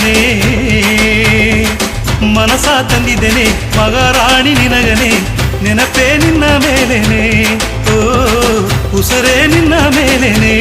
ನಿನಗನೇ ಮನಸ ತಂದಿದ್ದೇನೆ ಮಗರಾಣಿ ನಿನಗನೇ ನೆನಪೇ ನಿನ್ನ ಮೇಲೇನೆ ಓ ಉಸರೇ ನಿನ್ನ ಮೇಲೇನೆ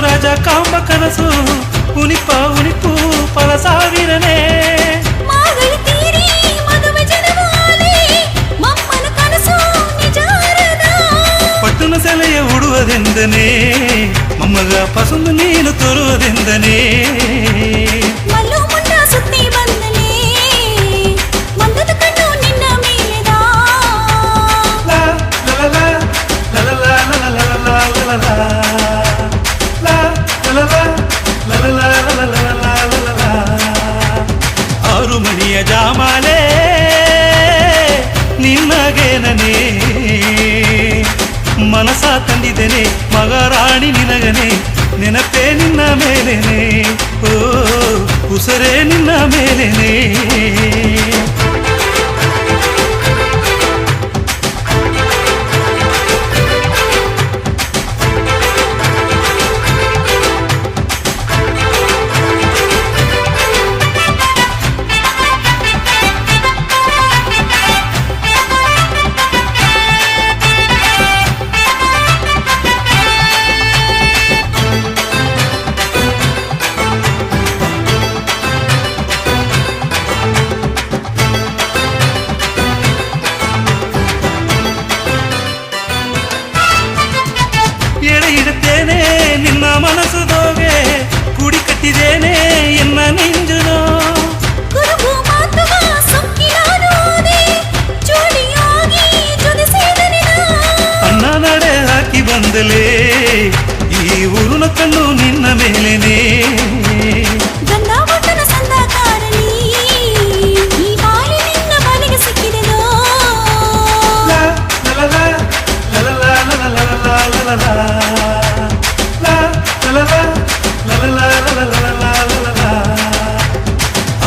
ರಾಜ ಕಾಂಬ ಕನಸು ಉನಿಪ ಉನಿಪು ಫಲಸಾಗಿರನೆ ಪಟ್ಟಣ ಸೆಲೆಯ ಉಡುವುದೆಂದನೇ ಮೊಮ್ಮಗ ಪಸಂದು ನೀನು ತೋರುವುದೆಂದನೇ ಆರು ಮಣಿಯ ಜಾಮಾಲೆ ನಿನ್ನಗೇನನೇ ಮನಸ ತಂದಿದ್ದೇನೆ ಮಗರಾಣಿ ನಿನಗನೇ ನೆನಪೇ ನಿನ್ನ ಮೇಲೇನೆ ಓ ಉಸರೇ ನಿನ್ನ ಮೇಲೇನೆ ಇಡುತ್ತೇನೆ ನಿನ್ನ ಮನಸ್ಸುದೋಗೆ ಕುಡಿ ಕಟ್ಟಿದ್ದೇನೆ ಎನ್ನ ನಿಂಜುನೋ ಅಣ್ಣ ನಡೆ ಹಾಕಿ ಬಂದಲೇ ಈ ಊರಿನ ಕಣ್ಣು ನಿನ್ನ ಮೇಲೇನೆ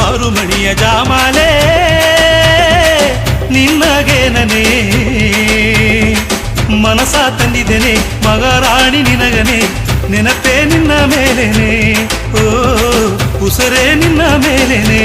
ಆರು ಮಣಿಯ ಜಾಮಾಲೆ ನಿನ್ನಗೇನನೇ ಮನಸ ತಂದಿದ್ದೇನೆ ಮಗರಾಣಿ ನಿನಗನೇ ನೆನಪೇ ನಿನ್ನ ಮೇಲೇನೆ ಓ ಉಸರೇ ನಿನ್ನ ಮೇಲೇನೆ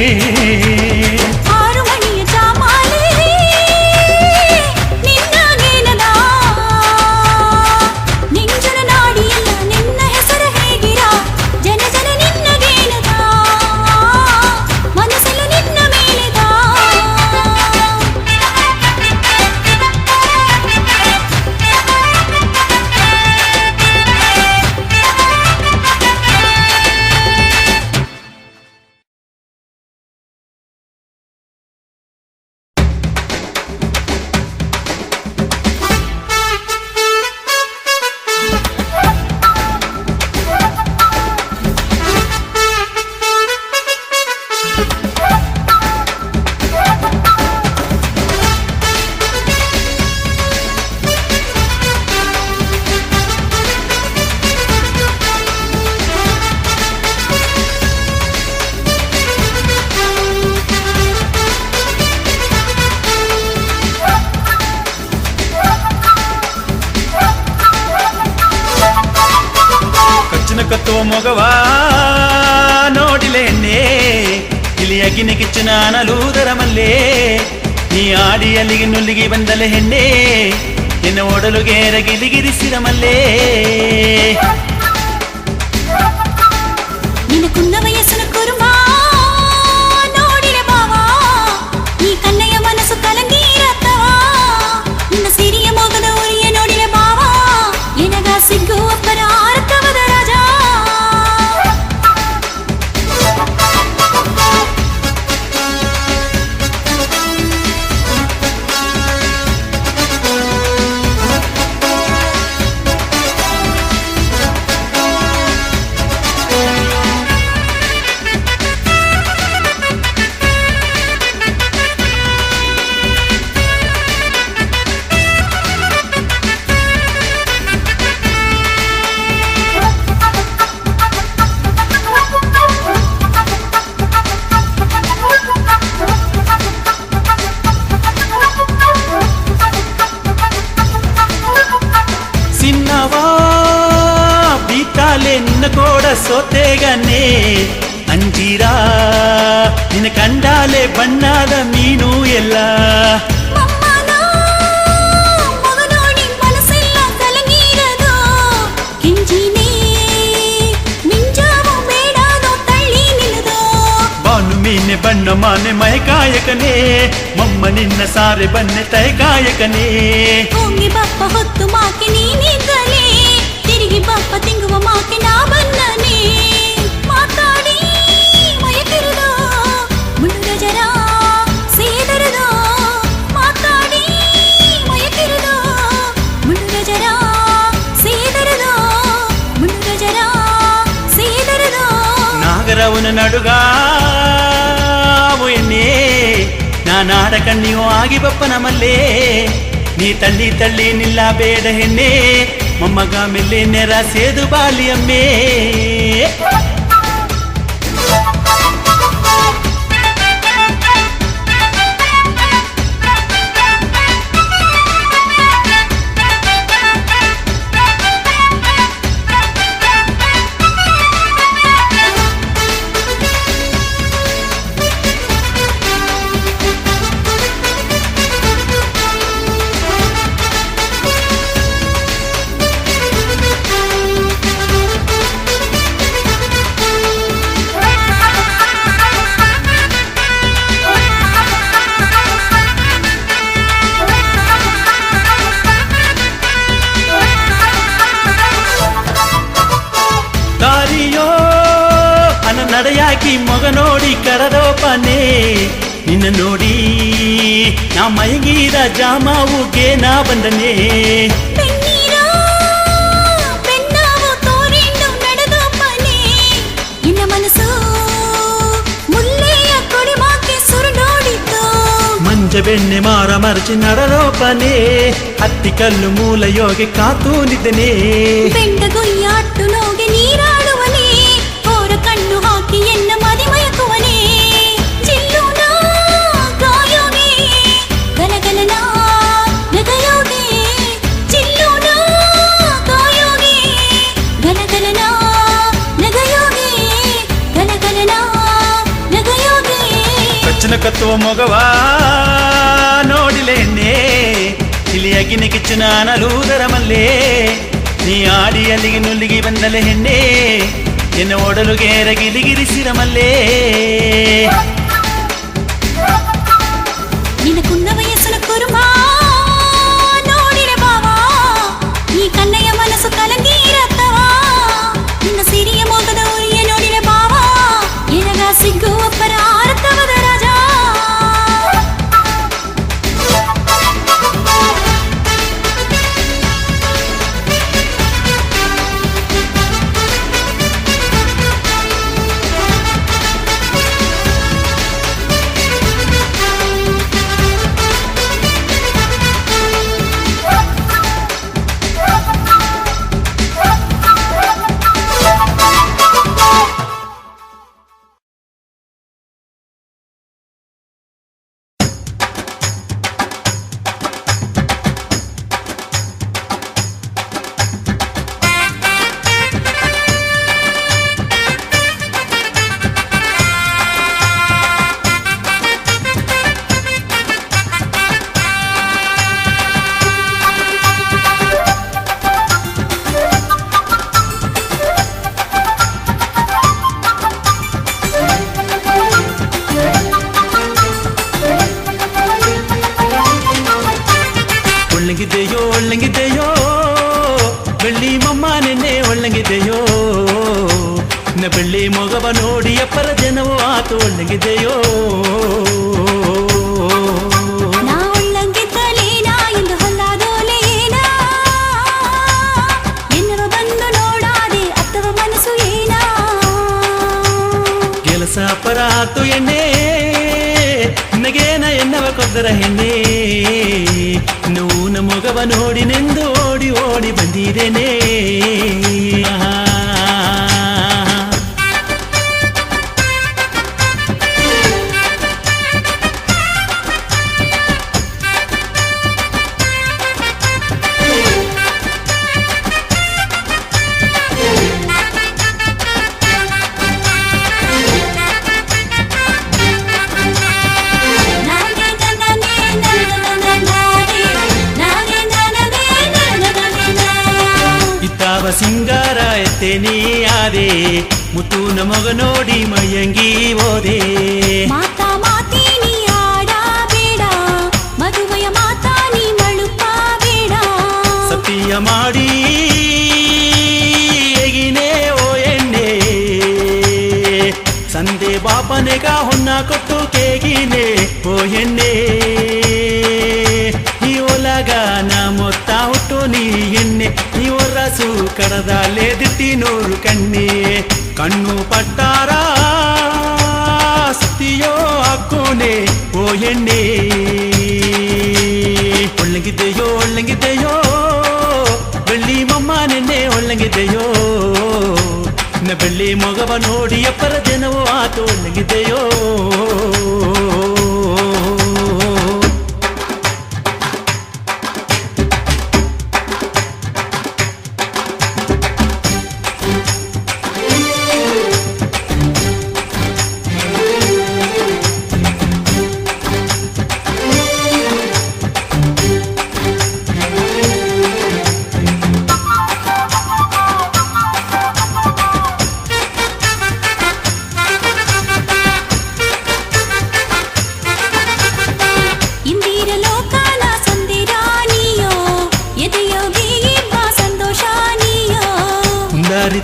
ಕತ್ತುವ ಮೊಗವ ನೋಡಿಲೇನೆ ಇಲಿಯ ಗಿನಿ ಕಿಚ್ಚು ನಾನಲೂದರ ಮಲ್ಲೆ ನೀ ಆಡಿ ಅಲ್ಲಿಗೆ ನುಲ್ಲಿಗೆ ಬಂದಲೆ ಹೆಣ್ಣೆ ನಿನ್ನ ಓಡಲುಗೆ ರಗಿಲಿಗಿರಿಸಿದ ಮಲ್ಲೆ ನಿನ್ನ ಕುಂದ ವಯಸ್ಸಿನ ಕುರುಮ ನೋಡಿರೆ ಬಾವ ಈ ಕನ್ನಯ್ಯ ಮನಸ್ಸು ಕಲಂಗೀರತ್ತವ ನಿನ್ನ ಸಿರಿಯ ಮೊಗದ ಉರಿಯ ನೋಡಿರೆ ಬಾವ ಸಿಗ್ಗುವ ಪರಾರ್ಥವದ ರಾಜ. ಸಿನ್ನವಾ ಬೀತಾಲೆ ನಿನ್ನ ಕೋಡ ಸೋತೆಗನೆ ಅಂಜೀರಾ ನಿನ್ನ ಕಂಡಾಲೆ ಬಣ್ಣದ ಮೀನು ಎಲ್ಲ. ಮಮ್ಮನ ಮಗನೋಡಿ ಮನಸ್ಸೆಲ್ಲ ಕಲಂಗೀರದು ಕೆಂಜಿನೇ ಮಿಂಜಾವು ಬೇಡಾದೋ ತಳ್ಳಿ ನಿಲ್ಲದು. ಬಾನು ಮೀನೆ ಬಣ್ಣ ಮಾನೆ ಮಯಕಾಯಕನೇ ಮಮ್ಮ ನಿನ್ನ ಸಾರೆ ಬನ್ನೆ ತಯಕಾಯಕನೇ. ಹೋಗಿ ಬಪ್ಪ ಹೊತ್ತು ಮಾಕೆ ನೀನಿದ್ದಲೇ ತಿರುಗಿ ಬಪ್ಪ ತಿಂಗುವ ಮಾಕೆ ನಾ ಬನ್ನನೆ. ಮಾತಾಡಿ ಮಯಕಿರುದು ಮುಳ್ಳುರ ಜರ ಸೇದರದು. ಮಾತಾಡಿ ಮಯಕಿರುದು ಮುಳ್ಳುರ ಜರ ಸೇದರದು. ಮುಳ್ಳುರ ಜರ ಸೇದರದು. ನಾಗರವನ ನಡುಗಾವು ಎನ್ನೇ ನಾನಾಡ ಕಣ್ಣಿಯೋ ಆಗಿ ಬಪ್ಪನ ಮಲ್ಲೇ. ನೀ ತಳ್ಳಿ ತಳ್ಳಿ ನಿಲ್ಲ ಬೇಡ ಹೆಣ್ಣೆ ಮೊಮ್ಮಗ ಮೆಲ್ಲೆ ನೆರ ಸೇದು ಬಾಲಿಯಮ್ಮೇ. ದಾರಿಯೋ ಅನ ನಡೆಯಾಕಿ ಮೊಗ ನೋಡಿ ಕರದೋಪನೆ ನಿನ್ನ ನೋಡಿ ನಾ ಮಯಗಿದ ಜಾಮಾವುಗೆ ನಾ ಬಂದನೆ. ಬೆನ್ನೀರೋ ಬೆನ್ನಾವು ತೋರಿಂಡು ನಡೆದೋಪನೆ ನಿನ್ನ ಮನಸ್ಸು ಮುಲ್ಲೆಯ ಕೊಡಿಮಾಕೆ ಸುರುಡೋಡಿತು. ಮಂಜ ಬೆಣ್ಣೆ ಮಾರ ಮರಚಿ ನಡರೋಪನೆ ಹತ್ತಿ ಕಲ್ಲು ಮೂಲ ಯೋಗೆ ಕಾತೂ ನಿದ್ದನೆ. ಬೆಂಡ ಗುಯ್ಯಾಟ್ಟು ನೋಗೆ ನೀರಾಡುವನೆ ಕೋರ ಕಣ್ಣು ಹಾಕಿ ಎನ್ನ ಮದಿಮಯಕುವನೆ. ಜಿಲ್ಲುನ ಗಾಯೋಗೆ ಗಲಗಲನ ನಗಯೋಗೆ. ಜಿಲ್ಲುನ ಗಾಯೋಗೆ ಗಲಗಲನ ನಗಯೋಗೆ. ಗಲಗಲನ ನಗಯೋಗೆ. ಕಚ್ಚನ ಕತ್ತುವ ಮೊಗವಾ ನೋಡಿಲೆನ್ನೇ ಇಲಿಯಾಗಿನ ಕಿಚ್ಚನ ಅನಲೂದರ ಮಲ್ಲೇ. ನೀ ಆಡಿ ಅಲ್ಲಿಗೆ ನುಲ್ಲಿಗೆ ಬಂದಲೆ ಹೆಣ್ಣೆ ಎನ್ನ ಓಡಲುಗೆ ರಗಿಲಿಗಿರಿಸಿರ ಮಲ್ಲೇ. ನಿನ್ನ ಕುನ್ನ ವಯಸ್ಸನ ಕುರುಮ ನೋಡಿರೆ ಬಾವ ಈ ಕನ್ನಯ್ಯ ಮನಸ್ಸು ಕಲಂಗೀರತ್ತವ. ನಿನ್ನ ಸಿರಿಯ ಮೋಗದ ಉರಿಯ ನೋಡಿರೆ ಬಾವ ಎನಗ ಸಿಗ್ಗುವ ಪರಾರ್ಥವದ ರಾಜ. ಬೆಳ್ಳಿ ಮಮ್ಮ ನಿನ್ನೆ ಒಳ್ಳಂಗಿದೆಯೋ ಬೆಳ್ಳಿ ಮೊಗವ ನೋಡಿ ಅಪ್ಪರ ಜನವೋ ಆತು ಒಳ್ಳಂಗಿದೆಯೋ ನಾ ಒಳ್ಳಂಗಿದ್ದಲೇನಾ ಎಂದು ಹೊಲ್ಲಾದೋಲೇನಾ ಎನ್ನವ ಬಂದು ನೋಡಾದೆ ಅತ್ತವ ಮನಸ್ಸು ಏನಾ ಕೆಲಸ ಅಪ್ಪರ ಆತು ಎಣ್ಣೆ ನಗೇನ ಎನ್ನವ ಕೊದ್ದರ ಹೆಣ್ಣೆ ನೂನ ಮೊಗವ ನೋಡಿ ನೆಂದು ಓಡಿ ಓಡಿ ಬಂದಿದ್ದೇನೆ ಸಿಂಗಾರ ಎತ್ತೇನಿ ಆದೆ ಮುತ್ತೂನ ಮೊಗ ನೋಡಿ ಮಯ್ಯಂಗಿ ಓದೆ ಮಾತಾ ಮಾತೀನಿ ಆಡಬೇಡ ಮದುವೆಯ ಮಾತಾ ನೀ ಮಳುಪ ಬೇಡ ಸತಿಯ ಮಾಡಿ ಎಗಿನೇ ಓ ಎಣ್ಣೆ ಸಂದೆ ಬಾಪನೆಗ ಹೊನ್ನ ಕೊಟ್ಟು ಕೇಗಿನೇ ಓ ಎಣ್ಣೆ ಈ ಒಲಗ ನಾ ಮೊತ್ತ ಹುಟ್ಟು ನೀ ಎಣ್ಣೆ ರಸು ಕಡದಾಲೆ ದಿಟ್ಟಿ ನೂರು ಕಣ್ಣೆ ಕಣ್ಣು ಪಟ್ಟಾರ ಸತಿಯೋ ಹಾಕೋನೆ ಓ ಎಣ್ಣೆ ಒಳ್ಳಂಗಿದೆಯೋ ಒಳ್ಳಂಗಿದೆಯೋ ಬೆಳ್ಳಿ ಮಮ್ಮ ನೆನ್ನೆ ಒಳ್ಳಂಗಿದೆಯೋ ಬೆಳ್ಳಿ ಮೊಗವ ನೋಡಿ ಅಪ್ಪರ ಜನವೋ ಆತು ಒಳ್ಳಂಗಿದೆಯೋ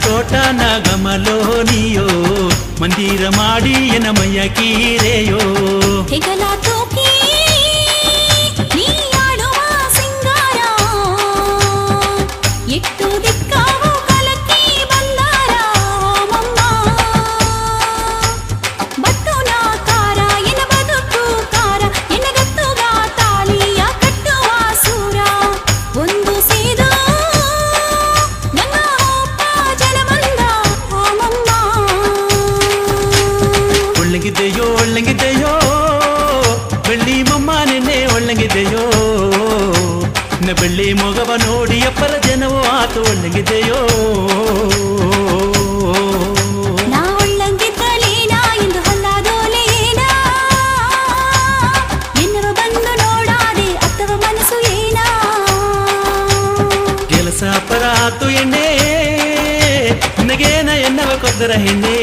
ತೋಟ ನಗಮಲೋ ನೀಯೋ ಮಂದಿರ ಮಾಡಿ ಎನ ಮಯ್ಯ ಕೀರೆಯೋ ಹೆಗಲ ತೂಕಿ ನೀ ಆಡುವ ಸಿಂಗಾರ ಎಟ್ಟು ದಿಕ್ಕಾವು ಕಲಕಿ ಬಂದಾರ ಮಮ್ಮ ಬಟ್ಟು ನಾಕಾರ ಎನ ಬದುಕು ಕಾರ ಎನ ಗತ್ತುಗ ತಾಳಿಯ ಕಟ್ಟುವ ಸೂರ ಒಂದು ಸೇದು ಒಳ್ಳಂಗಿದೆಯೋ ಒಳ್ಳಂಗಿದೆಯೋ ಬೆಳ್ಳಿ ಮಮ್ಮ ನೆನ್ನೆ ಒಳ್ಳಂಗಿದೆಯೋ ಬೆಳ್ಳಿ ಮೊಗವ ನೋಡಿ ಅಪ್ಪರ ಜನವೋ ಆತು ಒಳ್ಳಂಗಿದೆಯೋ ನಾ ಒಳ್ಳಂಗಿದ್ದಲೇನಾ ಎಂದು ಹೊಲ್ಲಾದೋಲೇನಾ ಎನ್ನವ ಬಂದು ನೋಡಾದೆ ಅತ್ತವ ಮನಸ್ಸು ಏನಾ ಕೆಲಸ ಅಪ್ಪರ ಆತು ಎಣ್ಣೆ ನಗೇನ ಎನ್ನವ ಕೊದ್ದರ ಹೆಣ್ಣೆ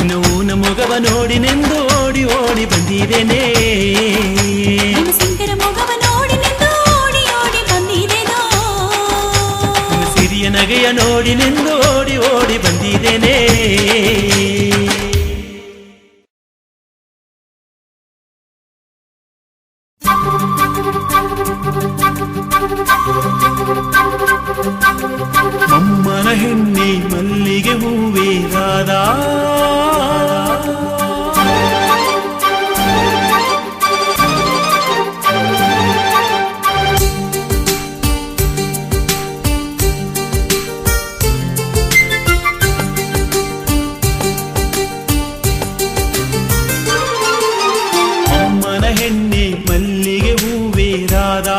ನೂನ ಮೊಗವ ನೋಡಿ ನೆಂದು ಓಡಿ ಓಡಿ ಬಂದಿದ್ದೇನೆ ಸಿಂಗರ ಮೊಗವ ನೋಡಿ ನೆಂದು ಓಡಿ ಓಡಿ ಬಂದಿದ್ದೇನೋ ಸಿರಿಯ ನಗೆಯ ನೋಡಿ ನೆಂದು ಓಡಿ ಓಡಿ ಬಂದಿದ್ದೇನೆ ಅಮ್ಮನ ಹೆಣ್ಣೆ ಮಲ್ಲಿಗೆ ಹೂವೇ ರಾಧಾ ಅಮ್ಮನ ಹೆಣ್ಣೆ ಮಲ್ಲಿಗೆ ಹೂವೇ ರಾಧಾ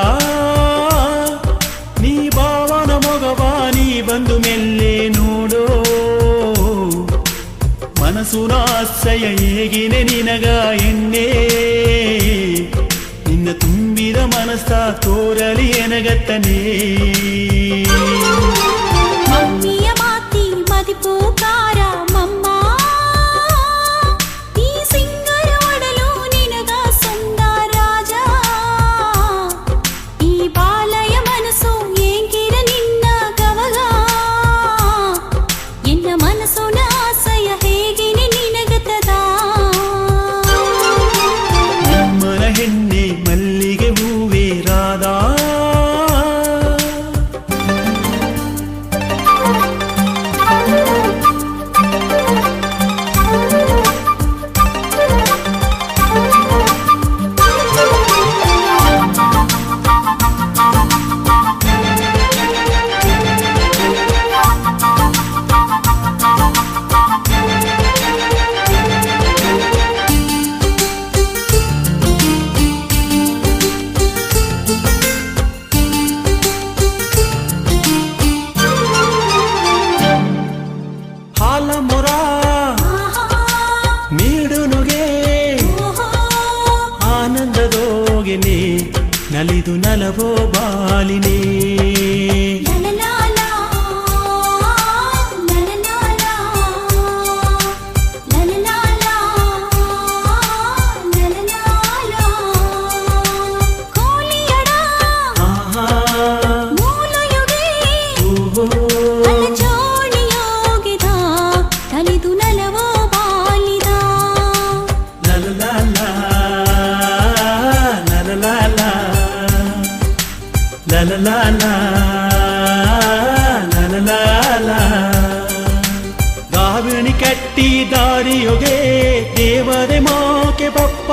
ನೀ ಬಾವನ ಮೊಗವ ನೀ ಬಂದು ಮೆಲ್ಲೆ ನೋಡೋ ಮನಸ್ಸು ಆಸಯ ಹೇಗಿನೆ ನಿನಗ ಎಣ್ಣೆ ನಿನ್ನ ತುಂಬಿದ ಮನಸ್ಸ ತೋರಲಿ ಎನಗತ್ತನೇ ಮಮ್ಮಿಯ ಮಾತಿ ಮದಿಪೂಕಾರ ಮಮ್ಮ ಈ ಸಿಂಗರ ಒಡಲು ನಿನಗ ಸಂದ ರಾಜ ಈ ಬಾಲಯ ಮನಸ್ಸು ಏಂಗಿರ ನಿನ್ನ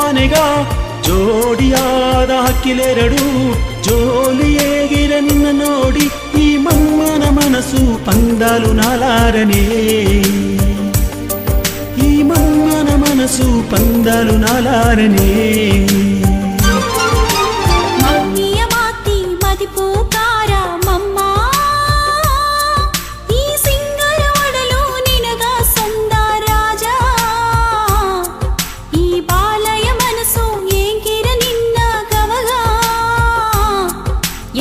ಆನೆಗ ಜೋಡಿಯಾದ ಹಕ್ಕಿಲೆರಡು ಜೋಲಿಯೇಗಿರ ನಿನ್ನ ನೋಡಿ ಈ ಮಮ್ಮನ ಮನಸ್ಸು ಪಂದಾಲು ನಾಲಾರನೆ ಈ ಮಮ್ಮನ ಮನಸ್ಸು ಪಂದಾಲು ನಾಲಾರನೆ ಮಮ್ಮಿಯ ಮಾತಿ ಮದಿಪೂಕಾರ ಮಮ್ಮ ಈ ಸಿಂಗರ ಒಡಲು ನಿನಗ ಸಂದ ರಾಜ ಈ ಬಾಲಯ ಮನಸ್ಸು ಏಂಗಿರ ನಿನ್ನ ಕವಗ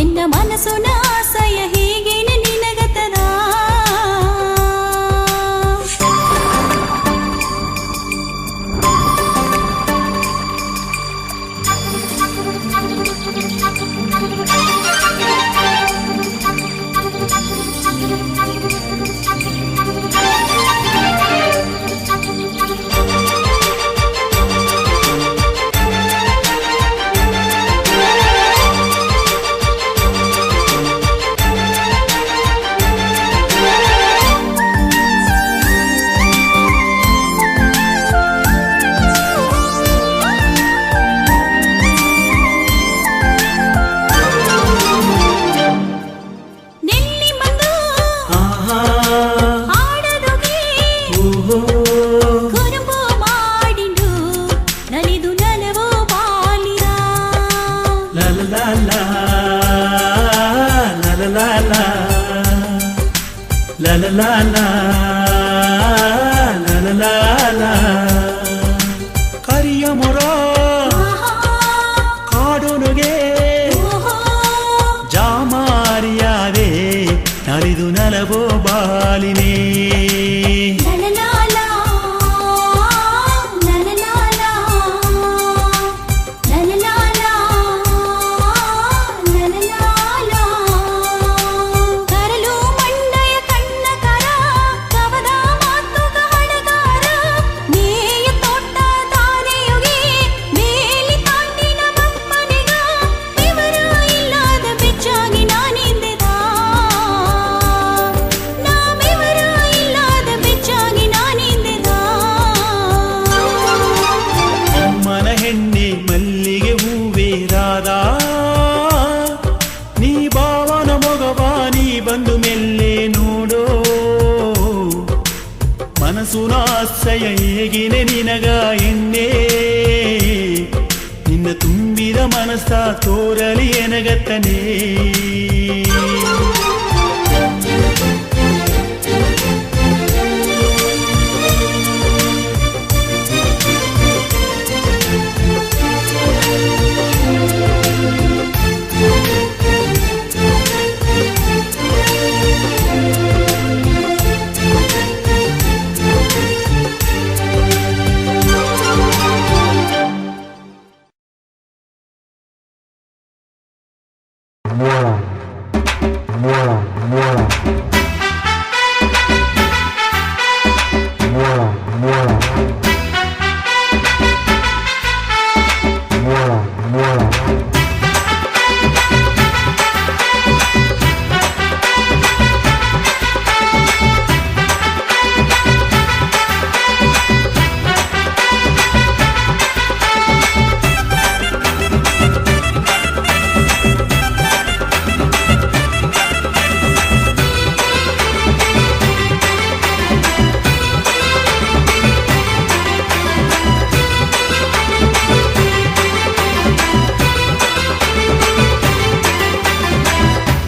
ಎನ್ನ ಮನಸ್ಸು ನಾಸಯ ಹೇಗೇನ ನಿನಗತದ ನೆಲ್ಲಿ ಬಂದು ಆಹಾ ಹಾಡದೊಗೆ ಓಹೋ ಕುರುಂಬು ಮಾಡಿಂಡು ನಲಿದು ನಲವೋ ಬಾಲಿರ La la la la la la la la la la la la la la la la ಕರಿಯ ಮೊರ ಕಾಡೊನಗೆ ಜಾಮಾರಿಯಾದೆ ನಲಿದು ನಲವೋ ಬಾಲಿನೇ ಲಲಲಾಲ ಲಲಲಾಲ ಲಲಲಾಲ ಲಲಲಾಲ ಕರಲು ಮಂಡಯ ಕಣ್ಣ ಕರ ಕವದ ಮಾತುಗ ಹಡಗಾರ ನೇಯ ತೋಟ ದಾರೆಯುಗೆ ಮೇಲಿ ತಾಂಡಿನ ಮಮ್ಮನಿಗ ವಿವರ ಇಲ್ಲದ ಬೆಚ್ಚಾಗಿ ನಾನಿಂದೆದ ನಾ ವಿವರ ಇಲ್ಲದ ಬೆಚ್ಚಾಗಿ ನಾನಿಂದೆದ ಅಮ್ಮನ ಹೆಣ್ಣೆ ಮಲ್ಲಿಗೆ ಹೂವೇ ರಾಧಾ ನೀ ಭಾವನ ಮೊಗವ ನೀ ಬಂದು ಮೆಲ್ಲೆ ನೋಡೋ ಮನಸ್ಸು ನಾಸಯ ಹೇಗಿನೆ ನಿನಗ ಎಣ್ಣೆ ನಿನ್ನ ತುಂಬಿದ ಮನಸ್ಸ ತೋರಲಿ ಎನಗತ್ತನೇ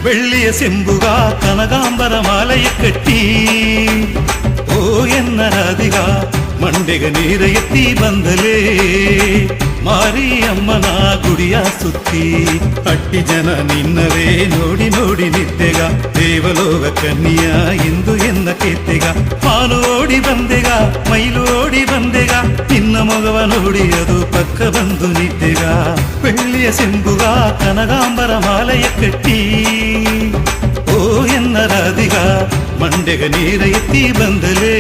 ಬೆಳ್ಳಿಯ ಸೆಂಬುಗ ಕನಗಾಂಬರ ಮಾಲೆಯ ಕಟ್ಟಿ ಓ ಎನ್ನ ರಾಧಿಗ ಮಂಡೆಗ ನೀರ ಎತ್ತಿ ಬಂದಲೇ ಮಾರಿಯಮ್ಮನ ಗುಡಿಯ ಸುತ್ತಿ ಅಟ್ಟಿ ಜನ ನಿನ್ನವೇ ನೋಡಿ ನೋಡಿ ನಿತ್ತೆಗ ದೇವಲೋಕ ಕನ್ನಿಯ ಇಂದು ಎನ್ನ ಕೆತ್ತೆಗ ಮಾಲು ಓಡಿ ಬಂದೆಗ ಮೈಲು ಓಡಿ ಬಂದೆಗ ನಿನ್ನ ಮೊಗವ ನೋಡಿ ಅದು ಪಕ್ಕ ಬಂದು ನಿತ್ತೆಗ ಬೆಳ್ಳಿಯ ಸೆಂಬುಗ ಕನಗಾಂಬರ ಮಾಲೆಯ ಕಟ್ಟಿ ಓ ಎನ್ನ ರಾಧಿಗ ಮಂಡೆಗ ನೀರ ಎತ್ತಿ ಬಂದಲೇ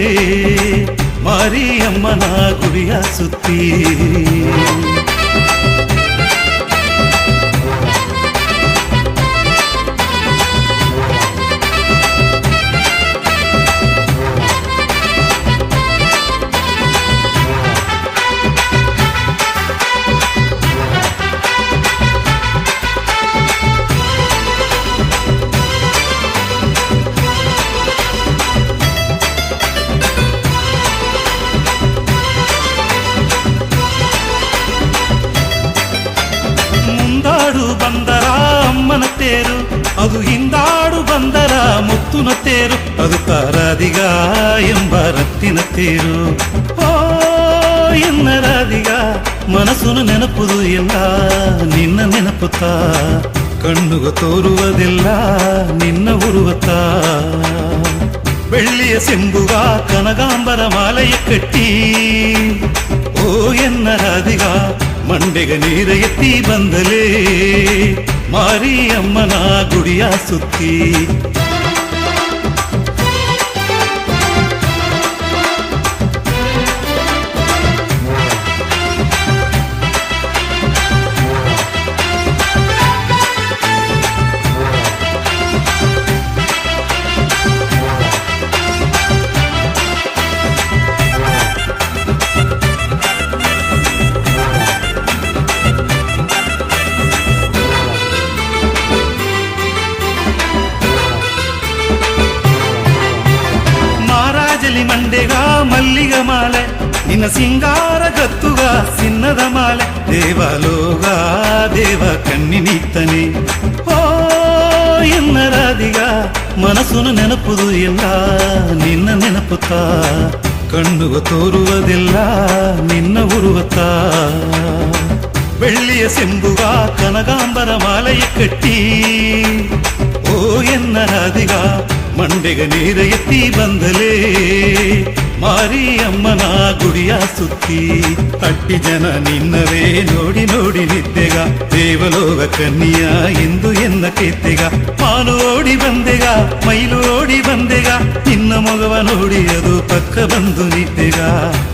ಮಾರಿಯಮ್ಮನ ಗುಡಿಯ ಸುತ್ತಿ ಅದು ಹಿಂದಾಡು ಬಂದರ ಮುತ್ತುನ ತೇರು, ಅದು ರಾಧಿಗ ಎಂಬ ರತ್ತಿನ ತೇರು. ಓ ಎನ್ನ ರಾಧಿಗ ಮನಸ್ಸುನು ನೆನಪುದು ಎಲ್ಲ ನಿನ್ನ ನೆನಪುತ್ತ, ಕಣ್ಣುಗ ತೋರುವುದೆಲ್ಲ ನಿನ್ನ ಉರುವತ್ತ. ಬೆಳ್ಳಿಯ ಸೆಂಬುಗ ಕನಗಾಂಬರ ಮಾಲೆಯ ಕಟ್ಟಿ, ಓ ಎನ್ನ ರಾಧಿಗ ಮಂಡೆಗ ನೀರ ಎತ್ತಿ ಬಂದಲೇ, ಮಾರಿಯಮ್ಮನ ಗುಡಿಯ ಸುತ್ತಿ. ಮಂಡೆಗ ಮಲ್ಲಿಗ ಮಾಲೆ ನಿನ್ನ ಸಿಂಗಾರ ಗತ್ತುಗ ಸಿನ್ನದ ಮಾಲೆ, ದೇವಲೋಗ ದೇವ ಕಣ್ಣಿನಿತ್ತನೆ. ಓ ಎನ್ನ ರಾಧಿಗ ಮನಸ್ಸುನು ನೆನಪುದು ಎಲ್ಲ ನಿನ್ನ ನೆನಪುತ್ತ, ಕಣ್ಣುಗ ತೋರುವುದೆಲ್ಲ ನಿನ್ನ ಉರುವತ್ತ. ಬೆಳ್ಳಿಯ ಸೆಂಬುಗ ಕನಗಾಂಬರ ಮಾಲೆಯ ಕಟ್ಟಿ, ಓ ಎನ್ನ ರಾಧಿಗ ಮಂಡೆಗ ನೀರ ಎತ್ತಿ ಬಂದಲೇ, ಮಾರಿಯಮ್ಮನ ಗುಡಿಯ ಸುತ್ತಿ. ಅಟ್ಟಿ ಜನ ನಿನ್ನವೇ ನೋಡಿ ನೋಡಿ ನಿದ್ದೆಗ, ದೇವಲೋಕ ಕನ್ನಿಯ ಎಂದು ಎನ್ನ ಕೆತ್ತೆಗ. ಮಾನು ಓಡಿ ಬಂದೆಗ ಮೈಲು ಓಡಿ ಬಂದೆಗ, ನಿನ್ನ ಮೊಗವ ನೋಡಿ ಅದು ಪಕ್ಕ ಬಂದು ನಿದ್ದೆಗ.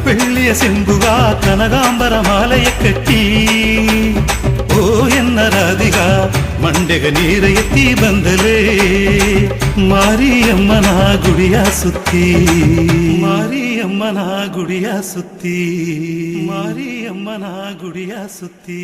ಬೆಳ್ಳಿಯ ಸೆಂಬುಗ ಕನಗಾಂಬರ ಮಾಲೆಯ ಕಟ್ಟಿ, ಓ ಎನ್ನ ರಾಧಿಗ ಮಂಡೆಗ ನೀರ ಎತ್ತಿ ಬಂದಲೇ, ಮಾರಿಯಮ್ಮನ ಗುಡಿಯ ಸುತ್ತಿ. ಮಾರಿಯಮ್ಮನ ಗುಡಿಯ ಸುತ್ತಿ, ಮಾರಿಯಮ್ಮನ ಗುಡಿಯ ಸುತ್ತಿ.